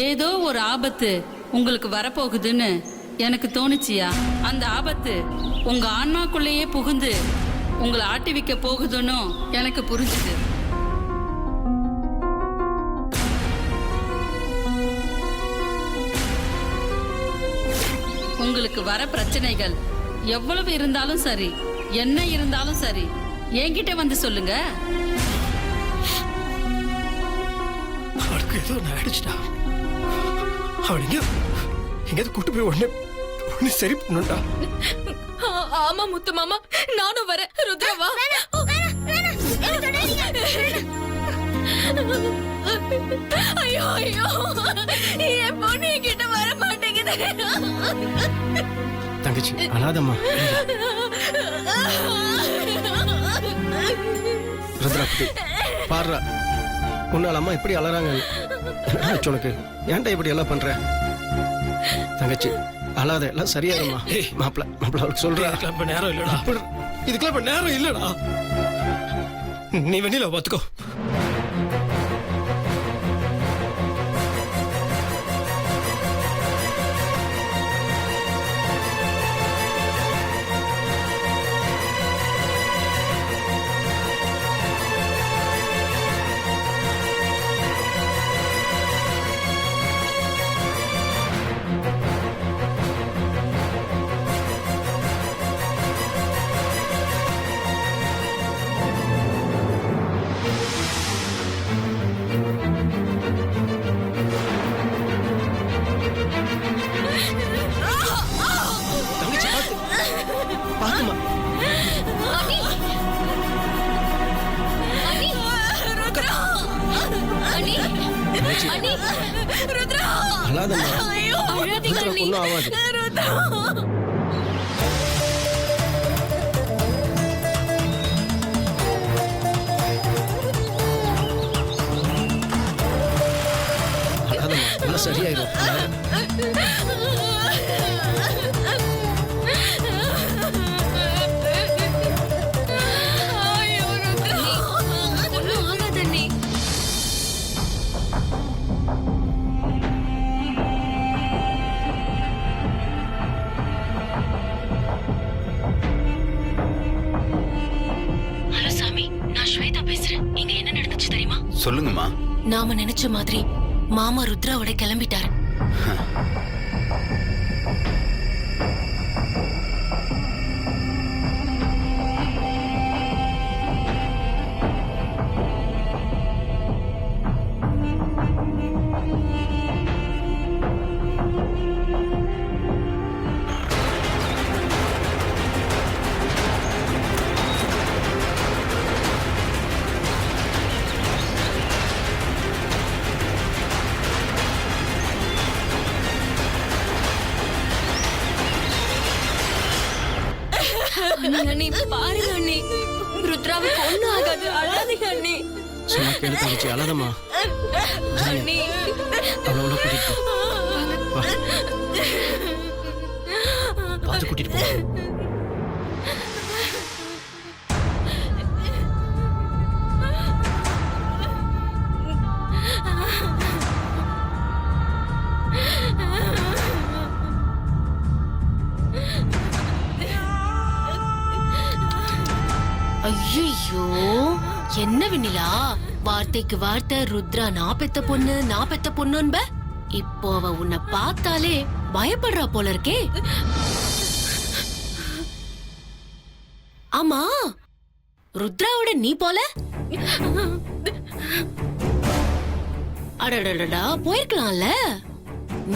ஏதோ ஒரு ஆபத்து உங்களுக்கு வரப்போகுதுன்னு எனக்கு தோணுச்சியா? அந்த ஆபத்து உங்க ஆன்மாக்குள்ளேயே புகுந்து உங்களை ஆட்டி வைக்க போகுதுன்னு எனக்கு புரிஞ்சுது. உங்களுக்கு வர பிரச்சனைகள் எவ்வளவு இருந்தாலும் சரி, என்ன இருந்தாலும் சரி, என்கிட்ட வந்து சொல்லுங்க. அவளுக்கு ஏதோ ஆயிடுச்சுடா. அவள் எங்கேயாவது கூட்டு போய் உடனே சரி பண்ணுடா. ஆமா முத்து மாமா, நானும் வரேன். ருத்ரவா, ஐயோ ஐயோ, என் பொண்ணு கிட்ட வர மாட்டேங்குது. தங்கச்சி அனாதம்மா. ருத்ரா பாடுறா, உன்னால அம்மா எப்படி அலறாங்க உனக்கு? ஏன்டா இப்படி எல்லாம் பண்ற? தங்கச்சி அழாத, எல்லாம் சரியாகுமா? மாப்பிள்ள அவருக்கு சொல்றா. நேரம் இல்லடா, இதுக்கெல்லாம் இப்ப நேரம் இல்லடா. நீ வெண்ணில பாத்துக்கோ. சரியாயிரும். சொல்லுங்கம்மா. நாம நினைச்ச மாதிரி மாமா ருத்ராவோட கிளம்பிட்டாரு. அண்ணி பாருங்க அண்ணி, ருத்ராவுக்கு ஒண்ணும் ஆகாது. அழாதீங்க அண்ணி. சொன்னா கேளு தங்கச்சி, அழாதம்மா. அண்ணி அவளோட கூட்டிட்டு போ. பார்த்து கூட்டிட்டு போ. ஐயோ, என்ன வினிலா, வார்த்தைக்கு வார்த்தை ருத்ரா நான் பெத்த பொண்ணுன்ப. இப்போ அவ உன்னை பார்த்தாலே பயப்படுறா போல இருக்கே. ஆமா, ருத்ராவோட நீ போல? அடடடா, போயிருக்கலாம்ல.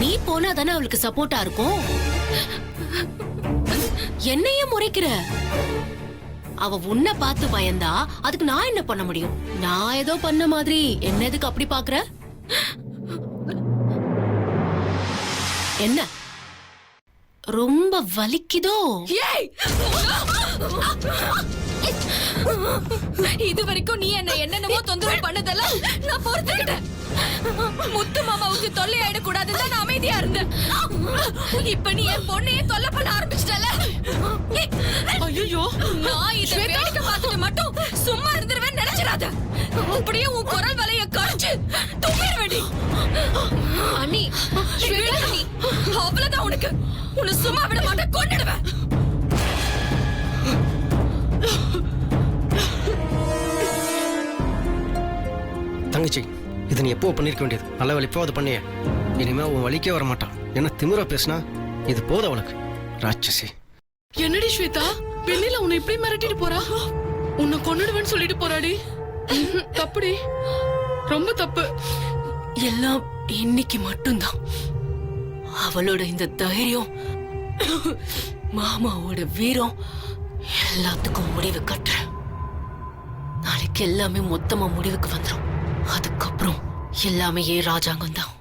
நீ போனா தானே அவளுக்கு சப்போர்ட்டா இருக்கும். என்னையே முறைக்கிற? அவ உன்னை பார்த்து பயந்தா அதுக்கு நான் என்ன பண்ண முடியும்? நான் ஏதோ பண்ண மாதிரி என்ன எதுக்கு அப்படி பாக்குற? என்ன ரொம்ப வலிக்குதோ? இது வரைக்கும் நீ என்னென்னமோ தொந்தரவு பண்ணதெல்லாம் நான் பொறுத்துக்கிட்டேன். முத்து மாமாவுக்கு தொல்லை ஆயிடக்கூடாதுன்னு நான் அமைதியா இப்ப நீ என் பொண்ணையே தொல்லை பண்ண ஆரம்பிச்சிட்டல. ஐயோ, நான் இதை வேடிக்கை பார்த்துட்டு மட்டும் சும்மா இருந்துருவேன் நினைச்சிடாத. அப்படியே உன் குரல் வலைய கடிச்சு தும்பிட வேண்டி. அண்ணி, நீ அவ்வளவுதான் உனக்கு. உன்னை சும்மா விட மாட்டேன், கொன்னுடுவேன். தங்கச்சி, இது நீ எப்போ பண்ணிருக்க வேண்டியது. நல்ல வேலை இப்போ அது பண்ணிய. இனிமே உன் வலிக்கே வர மாட்டான். என்ன திமிரா பேசினா இது போதும் அவளுக்கு. ராட்சசி. என்னடி ஸ்வேதா, வெண்ணிலா உன்னை இப்படி மிரட்டிட்டு போறா? உன்னை கொன்னுடுவேன்னு சொல்லிட்டு போறாடி. தப்புடி, ரொம்ப தப்பு. எல்லாம் இன்னைக்கு மட்டும்தான். அவளோட இந்த தைரியம், மாமாவோட வீரம் எல்லாத்துக்கும் முடிவு கட்டுற. நாளைக்கு எல்லாமே மொத்தமா முடிவுக்கு வந்துடும். அதுக்கப்புறம் எல்லாமே ஏன் ராஜாங்கம் தான்.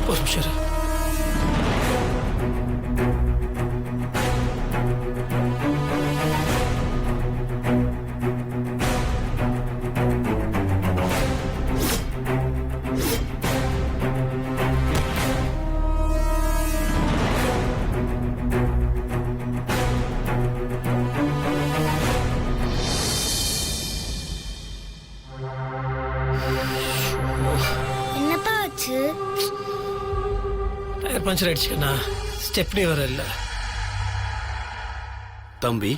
ஒரு நிமிஷம் இரு. என்னப்பா ஆச்சு? Tyre puncture ஆயிடுச்சுக்கண்ணா. ஸ்டெப்னி வர இல்லை. தம்பி,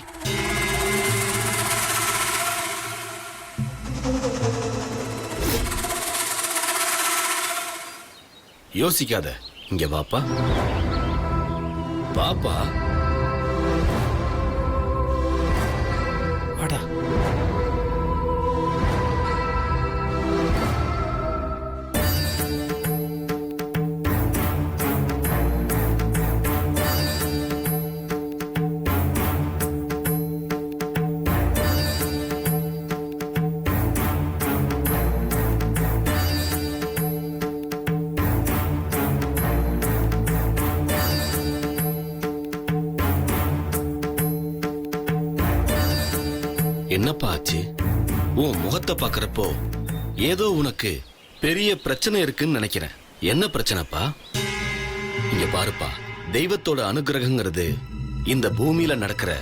யோசிக்காத, இங்க வாப்பா. பாப்பா, வாடா. என்னப்பா ஆச்சு? உன் முகத்தை பாக்குறப்போ ஏதோ உனக்கு பெரிய பிரச்சனை இருக்குன்னு நினைக்கிறேன். என்ன பிரச்சனைப்பா? இங்க பாருப்பா, தெய்வத்தோட அனுகிரகங்கிறது இந்த பூமியில நடக்கிற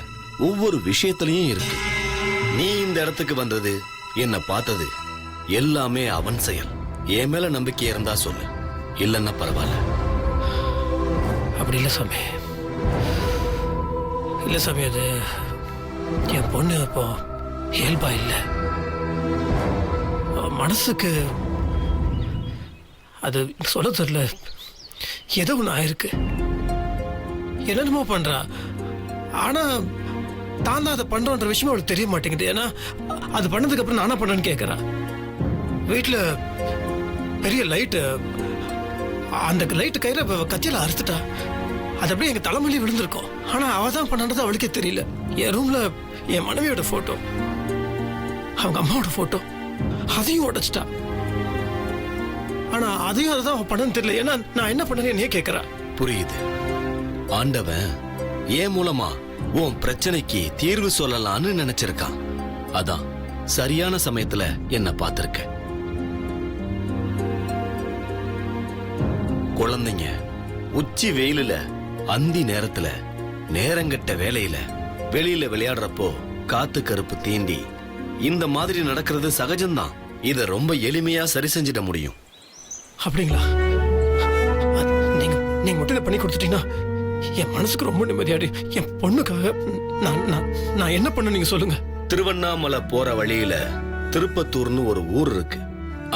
ஒவ்வொரு விஷயத்திலையும் இருக்கு. நீ இந்த இடத்துக்கு வந்தது, என்ன பார்த்தது எல்லாமே அவன் செயல். என் மேல நம்பிக்கை இருந்தா சொல்லு, இல்லன்னா பரவாயில்ல. அப்படி இல்லை சாமி. இல்லை சாமி, அது என் பொண்ணு இப்போ இயல்பா இல்லை. மனசுக்கு அது சொல்ல தெரியல, ஏதோ ஒன்று ஆயிருக்கு. என்னென்னமோ பண்றா. ஆனா தான் தான் அதை பண்றோன்ற விஷயம் அவளுக்கு தெரிய மாட்டேங்குது. ஏன்னா அது பண்ணதுக்கு அப்புறம் நானா பண்ணேன்னு கேட்கறா. வீட்டுல பெரிய லைட்டு, அந்த லைட்டு கையில கத்தியில அறுத்துட்டா. அது அப்படியே எங்க தலைமையிலே விழுந்திருக்கோம். ஆனா அவ தான் பண்ணது அவளுக்கே தெரியல. என் ரூம்ல என் மனைவியோட போட்டோ, அவங்க அம்மாவோட போட்டோ, அதையும் உடைச்சிட்டா. ஆனா அதையும் அதுதான் அவன் பண்ணன்னு தெரியல. ஏன்னா நான் என்ன பண்ணேன்னு என்னையே கேட்கறா. புரியுது. ஆண்டவன் ஏன் மூலமா உன் பிரச்சனைக்கு தீர்வு சொல்லலாம்னு நினைச்சிருக்கான். அதான் சரியான சமயத்துல என்ன பார்த்திருக்க. குழந்தைங்க உச்சி வெயிலுல, அந்தி நேரத்துல, நேரங்கட்ட வேலையில வெளியில விளையாடுறப்போ காத்து கருப்பு தீண்டி இந்த மாதிரி நடக்கிறது சகஜம்தான். இத ரொம்ப எளிமையா சரி செஞ்சிட முடியும். அப்படிங்களா? நீங்க நீங்க மட்டும் இதை பண்ணி கொடுத்துட்டீங்கன்னா என் மனசுக்கு ரொம்ப நிம்மதியாடி. என் பொண்ணுக்காக நான் என்ன பண்ண நீங்க சொல்லுங்க. திருவண்ணாமலை போற வழியில திருப்பத்தூர்னு ஒரு ஊர் இருக்கு.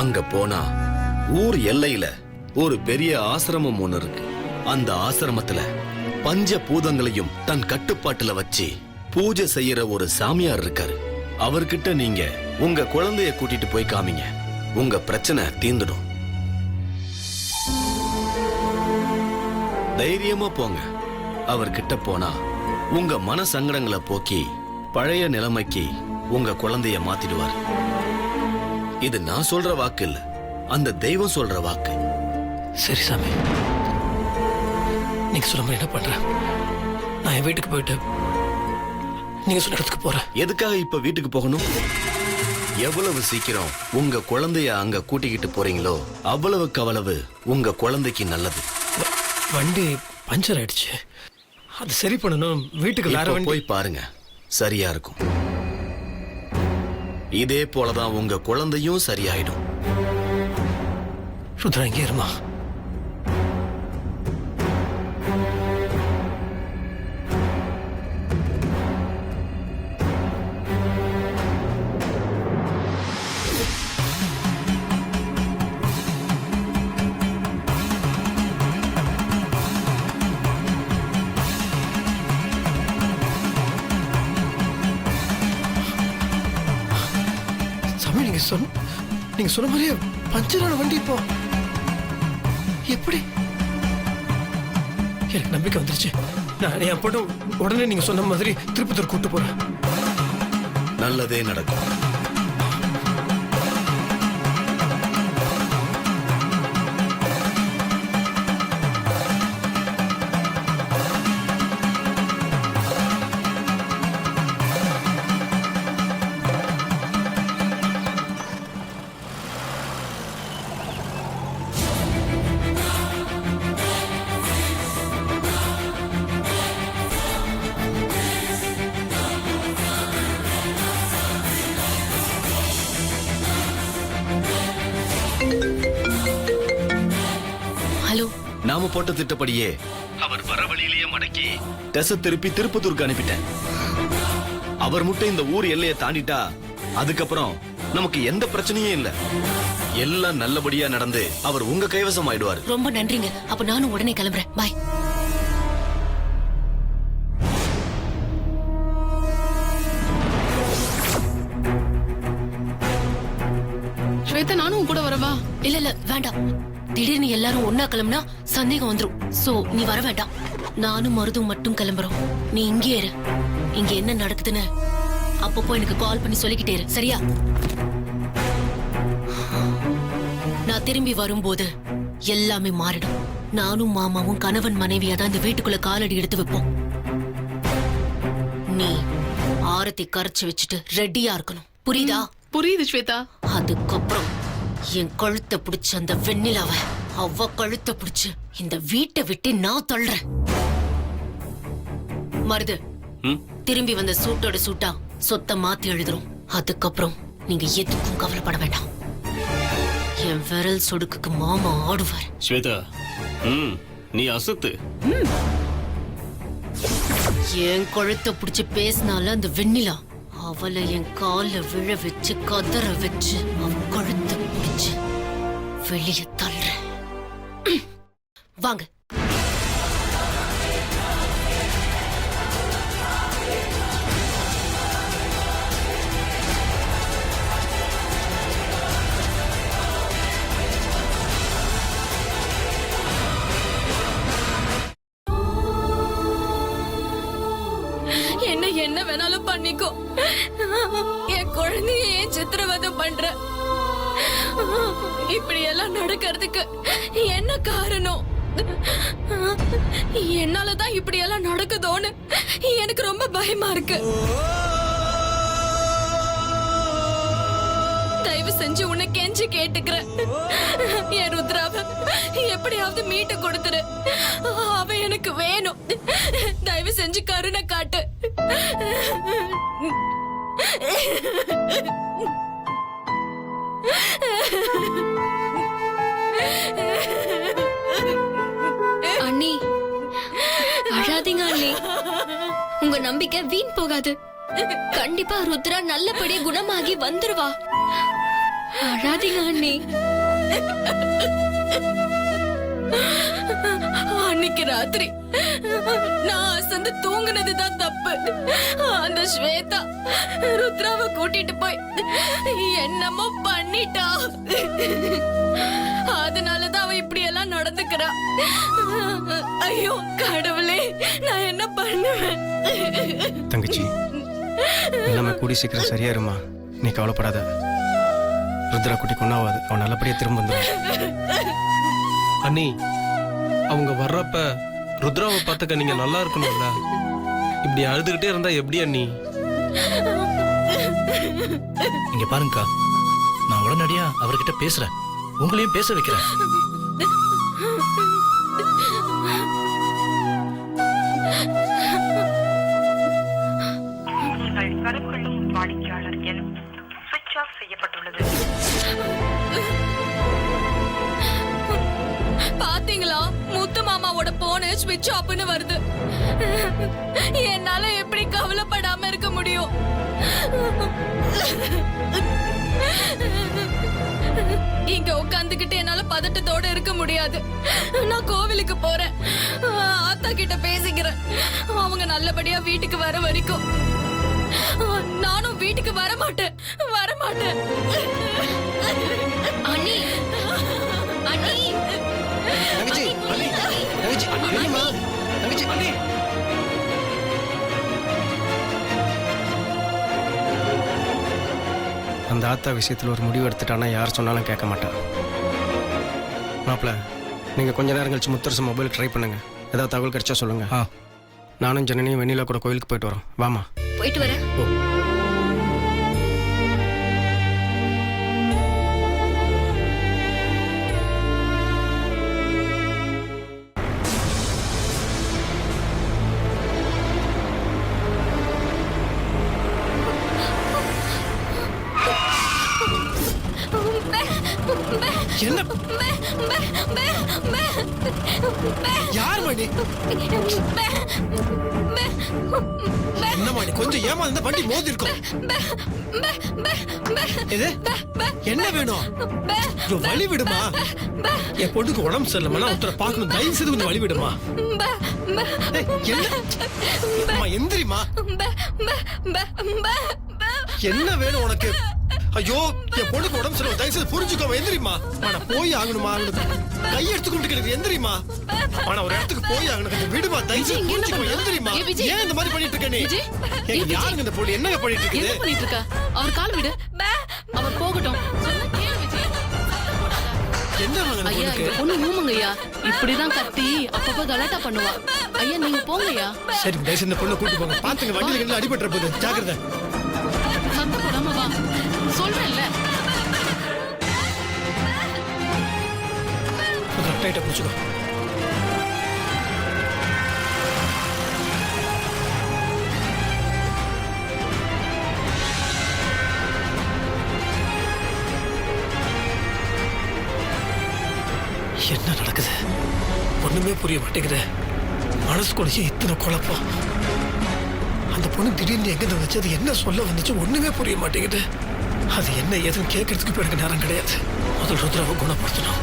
அங்க போனா ஊர் எல்லையில ஒரு பெரிய ஆசிரமம் ஒண்ணு இருக்கு. அந்த ஆசிரமத்துல பஞ்ச பூதங்களையும் தன் கட்டுப்பாட்டுல வச்சு பூஜை செய்யற ஒரு சாமியார் இருக்காரு. அவர்கிட்ட நீங்க உங்க குழந்தைய கூட்டிட்டு போய் காமிங்க, உங்க பிரச்சனை தீந்துடும். தைரியமா போங்க. அவர்கிட்ட போனா உங்க மன சங்கடங்களை போக்கி பழைய நிலைமைக்கு உங்க குழந்தைய மாத்திடுவார். இது நான் சொல்ற வாக்கு இல்ல, அந்த தெய்வம் சொல்ற வாக்கு. சரி சாமி, நீங்க சொல்ல மாதிரி என்ன பண்றேன். நான் என் வீட்டுக்கு போயிட்டு நீங்க சொன்ன இடத்துக்கு போறேன். எதுக்காக இப்ப வீட்டுக்கு போகணும்? எவ்வளவு சீக்கிரம் உங்க குழந்தைய அங்க கூட்டிக்கிட்டு போறீங்களோ அவ்வளவுக்கு அவ்வளவு உங்க குழந்தைக்கு நல்லது. வண்டி பஞ்சர் ஆயிடுச்சு, அது சரி பண்ணணும். வீட்டுக்கு வேற இப்ப வண்டி போய் பாருங்க, சரியா இருக்கும். இதே போலதான் உங்க குழந்தையும் சரியாயிடும். ருத்ரா இங்கே இருமா. சாமி, நீங்க சொன்ன மாதிரியே பஞ்சரான வண்டி இப்போ எப்படி? எனக்கு நம்பிக்கை வந்துருச்சு. நான் என் பொண்ணு உடனே நீங்க சொன்ன மாதிரி திருப்பத்தூர் கூட்டு போறேன். நல்லதே நடக்கும். ஹலோ. நாம போட்ட திட்டப்படியே அவர் வர வழியிலேயே மடக்கி டெச திருப்பி திருப்பத்தூருக்கு அனுப்பிட்டேன். அவர் மட்டும் இந்த ஊர் எல்லையை தாண்டிட்டா அதுக்கப்புறம் நமக்கு எந்த பிரச்சனையும் இல்ல. எல்லாம் நல்லபடியா நடந்து அவர் உங்க கைவசம் ஆயிடுவார். ரொம்ப நன்றிங்க. அப்ப நானும் உடனே கிளம்புறேன். பாய். ஸ்வேதா, நானும் உன் கூட வரவா? இல்ல இல்ல வேண்டாம். திடீர்னு எல்லாரும் ஒன்னா கிளம்புனா சந்தேகம் வந்துரும். சோ நீ வர வேண்டாம். நானும் மருதும் மட்டும் கிளம்புறோம். நீ இங்கே இரு. இங்க என்ன நடக்குதுன்னு அப்பப்போ எனக்கு கால் பண்ணி சொல்லிக்கிட்டே இரு, சரியா? நான் திரும்பி வரும்போது எல்லாமே மாறிடும். நானும் மாமாவும் கணவன் மனைவியா தான் இந்த வீட்டுக்குள்ள காலடி எடுத்து வைப்போம். நீ ஆரத்தி கரைச்சு வச்சுட்டு ரெடியா இருக்கணும், புரியுதா? புரியுது ஸ்வேதா. அதுக்கப்புறம் என் கழுத்தை பிடிச்ச அந்த வெண்ணிலாவ அவ கழுத்தை பிடிச்சு இந்த வீட்டை விட்டு நான் தள்ளுறேன். மருது, திரும்பி வந்த சூட்டோட சூட்டா சொத்தை மாத்தி எழுதுறோம். அதுக்கப்புறம் நீங்க எதுக்கும் கவலைப்பட வேண்டாம். என் விரல் சொடுக்குக்கு மாமா ஆடுவார். ஸ்வேதா, நீ அசத்து. என் கழுத்தை பிடிச்சு பேசினால அந்த வெண்ணிலா அவளை என் கால விழ வச்சு கதற வச்சு அவ கழுத்தை பிடிச்சு வெளிய தள்ளுற. வாங்க. என்ன வேணாலும் பண்ணிக்கோ. என் குழந்தைய ஏன் சித்திரவதை பண்ற? இப்படி எல்லாம் நடக்கிறதுக்கு என்ன காரணம்? என்னாலதான் இப்படி எல்லாம் நடக்குதோன்னு எனக்கு ரொம்ப பயமா இருக்கு. தயவு செஞ்சு உன்னை கெஞ்சி கேட்டுக்கிறேன். என் ருத்ராவ எப்படியாவது மீட்டு கொடுத்துரு. அவ எனக்கு வேணும். தயவு செஞ்சு கருணை காட்டு. அண்ணி, அழாதீங்க அண்ணி. உங்க நம்பிக்கை வீண் போகாது. கண்டிப்பா ருத்ரா நல்லபடியா குணமாகி வந்துருவா. அழாதீங்க அண்ணி. அன்னைக்கு ராத்திரி நான் அசந்து தூங்குனதுதான் தப்பு. அந்த ஸ்வேதா ருத்ராவை கூட்டிட்டு போய் என்னமோ பண்ணிட்டா. அதனாலதான் அவ இப்படி எல்லாம் நடந்துக்கிறா. ஐயோ கடவுளே, நான் என்ன பண்ணுவேன்? தங்கச்சி, எல்லாமே கூடி சீக்கிரம் சரியாயிருமா, நீ கவலைப்படாத. ருத்ரா குட்டி கொண்டாவாது, அவன் நல்லபடியா திரும்ப வந்துடுவான். அண்ணி, அவங்க வர்றப்ப ருத்ராவை பார்த்துக்க நீங்க நல்லா இருக்கணும்ல. இப்படி அழுதுகிட்டே இருந்தா எப்படி அண்ணி? இங்க பாருங்கக்கா, நான் உடனடியா அவர்கிட்ட பேசுறேன், உங்களையும் பேச வைக்கிறேன். நீங்கள் கருக்கொள்ளும் வாடிக்கையாளர் எண் சுவிட்ச் ஆஃப் செய்யப்பட்டுள்ளது. பாத்தீங்களா, முத்து மாமாவோட போன் ஸ்விட்ச் ஆஃப்னு வருது. என்னால எப்படி கவலைப்படாம இருக்க முடியும்? இங்க உட்காந்துக்கிட்டு என்னால பதட்டத்தோட இருக்க முடியாது. நான் கோவிலுக்கு போறேன், ஆத்தா கிட்ட பேசிக்கிறேன். அவங்க நல்லபடியா வீட்டுக்கு வர வரைக்கும் நானும் வீட்டுக்கு வரமாட்டேன். அண்ணி அண்ணி தங்கச்சி, தங்கச்சி, என்னம்மா? தங்கச்சி, அந்த ஆத்தா விஷயத்தில் ஒரு முடிவு எடுத்துட்டானா யார் சொன்னாலும் கேட்க மாட்டான். மாப்பிள்ள, நீங்கள் கொஞ்ச நேரம் கழிச்சு முத்தரசு மொபைல் ட்ரை பண்ணுங்க. ஏதாவது தகவல் கிடைச்சா சொல்லுங்க. நானும் ஜனனியும் வெண்ணிலா கூட கோயிலுக்கு போயிட்டு வரோம். வாமா. போயிட்டு வரேன். என்ன யார் மணி? என்ன மணி? கொஞ்சம் ஏமாந்த வண்டி மோதி இருக்கும். இது என்ன வேணும்? வழி விடுமா? என் பொண்ணுக்கு உடம்பு சரியில்லைமா, ஒருத்தரை பார்க்கணும், தயவு செய்து கொஞ்சம் வழி விடுமா. எந்திரிமா. என்ன வேணும் உனக்கு? ஐயோ, என் பொண்ணுக்கு உடம்பு சரியில்லை, தயவு செய்து புரிஞ்சுக்கோ. எந்திரிமா. நான் போய் ஆகணுமா? கை எடுத்துக்கிட்டு கிடக்கு. எந்திரிமா. ஆனா ஒரு இடத்துக்கு போய் ஆகணும், விடுமா. தயவு செய்து புரிஞ்சுக்கோ. எந்திரிமா. ஏன் இந்த மாதிரி பண்ணிட்டு இருக்க நீ? யாருங்க இந்த பொண்ணு? என்னங்க பண்ணிட்டு என்ன இருக்கு? பண்ணிட்டு இருக்கா? அவர் கால் விடு, அவர் போகட்டும். என்ன வாங்க ஐயா, இந்த பொண்ணு ஊமுங்கய்யா. இப்படிதான் கத்தி அப்பப்ப கலாட்டா பண்ணுவா. ஐயா, நீங்க போங்கய்யா. சரி, தயவு இந்த பொண்ணை கூட்டு போங்க. பாத்துங்க, வண்டியில அடிபட்டுற போகுது, ஜாக்கிரதை. சத்தம் போடாம வா, சொல்றேன்ல. டைட்டா பிடிச்சுக்கோ. என்ன நடக்குது? ஒண்ணுமே புரிய மாட்டேங்குது. மனசுக்குள்ளேயே இத்தனை குழப்பம். அந்த பொண்ணு திடீர்னு எங்க வந்துச்சு, அது என்ன சொல்ல வந்துச்சு, ஒண்ணுமே புரிய மாட்டேங்குது. அது என்ன ஏதுன்னு கேட்கறதுக்கு இப்ப எனக்கு நேரம் கிடையாது. முதல் ருத்ராவை குணப்படுத்தணும்.